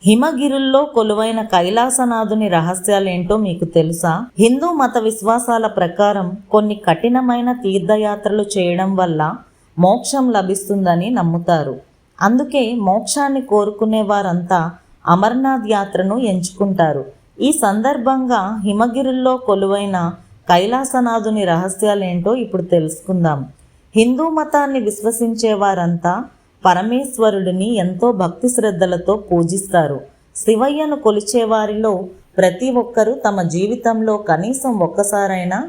హిమగిరుల్లో కొలువైన కైలాసనాథుని రహస్యాలేంటో మీకు తెలుసా? హిందూ మత విశ్వాసాల ప్రకారం కొన్ని కఠినమైన తీర్థయాత్రలు చేయడం వల్ల మోక్షం లభిస్తుందని నమ్ముతారు. అందుకే మోక్షాన్ని కోరుకునే వారంతా అమర్నాథ్ యాత్రను ఎంచుకుంటారు. ఈ సందర్భంగా హిమగిరుల్లో కొలువైన కైలాసనాథుని రహస్యాలేంటో ఇప్పుడు తెలుసుకుందాం. హిందూ మతాన్ని విశ్వసించే వారంతా పరమేశ్వరుడిని ఎంతో భక్తి శ్రద్ధలతో పూజిస్తారు. శివయ్యను కొలిచేవారిలో ప్రతి ఒక్కరూ తమ జీవితంలో కనీసం ఒక్కసారైనా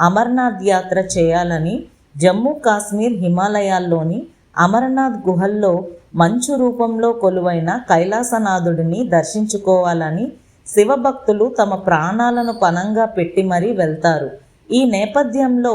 అమర్నాథ్ యాత్ర చేయాలని జమ్మూ కాశ్మీర్ హిమాలయాల్లోని అమర్నాథ్ గుహల్లో మంచు రూపంలో కొలువైన కైలాసనాథుడిని దర్శించుకోవాలని శివభక్తులు తమ ప్రాణాలను పణంగా పెట్టి మరీ వెళ్తారు. ఈ నేపథ్యంలో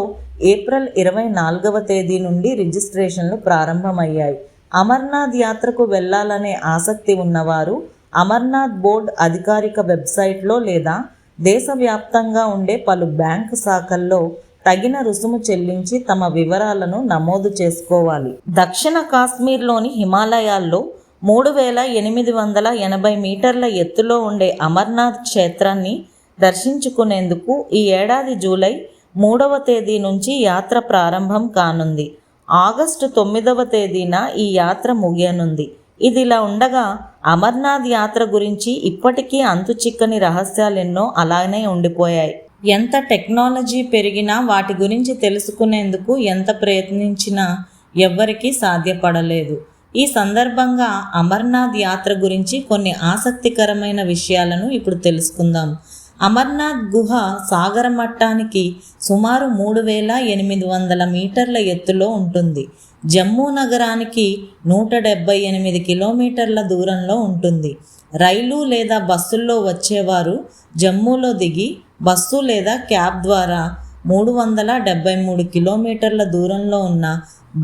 ఏప్రిల్ 24వ తేదీ నుండి రిజిస్ట్రేషన్లు ప్రారంభమయ్యాయి. అమర్నాథ్ యాత్రకు వెళ్లాలనే ఆసక్తి ఉన్నవారు అమర్నాథ్ బోర్డ్ అధికారిక వెబ్సైట్లో లేదా దేశవ్యాప్తంగా ఉండే పలు బ్యాంకు శాఖల్లో తగిన రుసుము చెల్లించి తమ వివరాలను నమోదు చేసుకోవాలి. దక్షిణ కాశ్మీర్లోని హిమాలయాల్లో 3880 మీటర్ల ఎత్తులో ఉండే అమర్నాథ్ క్షేత్రాన్ని దర్శించుకునేందుకు ఈ ఏడాది జూలై 3వ తేదీ నుంచి యాత్ర ప్రారంభం కానుంది. ఆగస్టు 9వ తేదీన ఈ యాత్ర ముగియనుంది. ఇదిలా ఉండగా అమర్నాథ్ యాత్ర గురించి ఇప్పటికీ అంతుచిక్కని రహస్యాలెన్నో అలానే ఉండిపోయాయి. ఎంత టెక్నాలజీ పెరిగినా వాటి గురించి తెలుసుకునేందుకు ఎంత ప్రయత్నించినా ఎవ్వరికీ సాధ్యపడలేదు. ఈ సందర్భంగా అమర్నాథ్ యాత్ర గురించి కొన్ని ఆసక్తికరమైన విషయాలను ఇప్పుడు తెలుసుకుందాం. అమర్నాథ్ గుహ సాగర మట్టానికి సుమారు 3800 మీటర్ల ఎత్తులో ఉంటుంది. జమ్మూ నగరానికి 178 కిలోమీటర్ల దూరంలో ఉంటుంది. రైలు లేదా బస్సుల్లో వచ్చేవారు జమ్మూలో దిగి బస్సు లేదా క్యాబ్ ద్వారా 373 కిలోమీటర్ల దూరంలో ఉన్న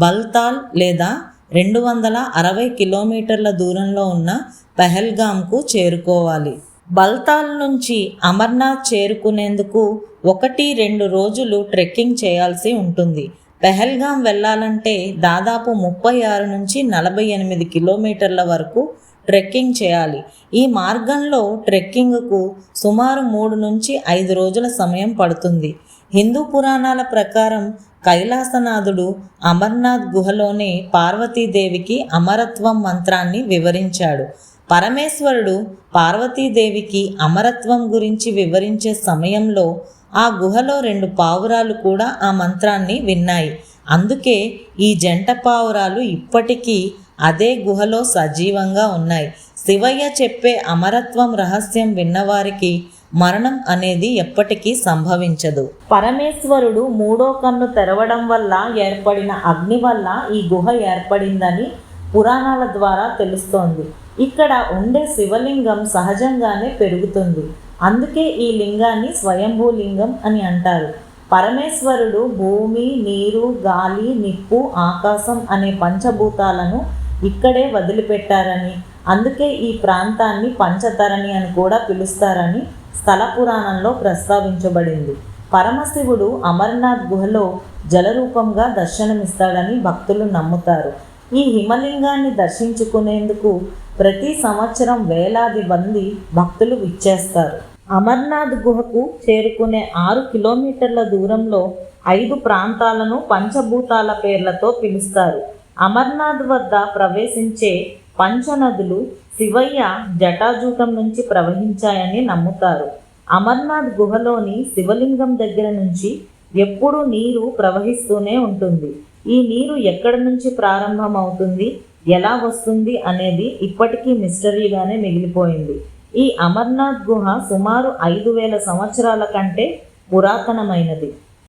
బల్తాల్ లేదా 260 కిలోమీటర్ల దూరంలో ఉన్న పెహల్గాంకు చేరుకోవాలి. బల్తాల్ నుంచి అమర్నాథ్ చేరుకునేందుకు 1-2 రోజులు ట్రెక్కింగ్ చేయాల్సి ఉంటుంది. పెహల్గాం వెళ్ళాలంటే దాదాపు 36 నుంచి 48 కిలోమీటర్ల వరకు ట్రెక్కింగ్ చేయాలి. ఈ మార్గంలో ట్రెక్కింగ్కు సుమారు 3 నుంచి 5 రోజుల సమయం పడుతుంది. హిందూ పురాణాల ప్రకారం కైలాసనాథుడు అమర్నాథ్ గుహలోనే పార్వతీదేవికి అమరత్వం మంత్రాన్ని వివరించాడు. పరమేశ్వరుడు పార్వతీదేవికి అమరత్వం గురించి వివరించే సమయంలో ఆ గుహలో 2 పావురాలు కూడా ఆ మంత్రాన్ని విన్నాయి. అందుకే ఈ జంట పావురాలు ఇప్పటికీ అదే గుహలో సజీవంగా ఉన్నాయి. శివయ్య చెప్పే అమరత్వం రహస్యం విన్నవారికి మరణం అనేది ఎప్పటికీ సంభవించదు. పరమేశ్వరుడు 3వ కన్ను తెరవడం వల్ల ఏర్పడిన అగ్ని వల్ల ఈ గుహ ఏర్పడిందని పురాణాల ద్వారా తెలుస్తోంది. ఇక్కడ ఉండే శివలింగం సహజంగానే పెరుగుతుంది. అందుకే ఈ లింగాన్ని స్వయంభూలింగం అని అంటారు. పరమేశ్వరుడు భూమి, నీరు, గాలి, నిప్పు, ఆకాశం అనే పంచభూతాలను ఇక్కడే వదిలిపెట్టారని, అందుకే ఈ ప్రాంతాన్ని పంచతరణి అని కూడా పిలుస్తారని స్థల పురాణంలో ప్రస్తావించబడింది. పరమశివుడు అమర్నాథ్ గుహలో జలరూపంగా దర్శనమిస్తాడని భక్తులు నమ్ముతారు. ఈ హిమలింగాన్ని దర్శించుకునేందుకు ప్రతి సంవత్సరం వేలాది మంది భక్తులు విచ్చేస్తారు. అమర్నాథ్ గుహకు చేరుకునే 6 కిలోమీటర్ల దూరంలో 5 ప్రాంతాలను పంచభూతాల పేర్లతో పిలుస్తారు. అమర్నాథ్ వద్ద ప్రవేశించే పంచనదులు శివయ్య జటాజూటం నుంచి ప్రవహించాయని నమ్ముతారు. అమర్నాథ్ గుహలోని శివలింగం దగ్గర నుంచి ఎప్పుడూ నీరు ప్రవహిస్తూనే ఉంటుంది. ఈ నీరు ఎక్కడి నుంచి ప్రారంభమవుతుంది, ఎలా వస్తుంది అనేది ఇప్పటికీ మిస్టరీగానే మిగిలిపోయింది. ఈ అమర్నాథ్ గుహ సుమారు 5000 సంవత్సరాల కంటే పురాతనమైనది.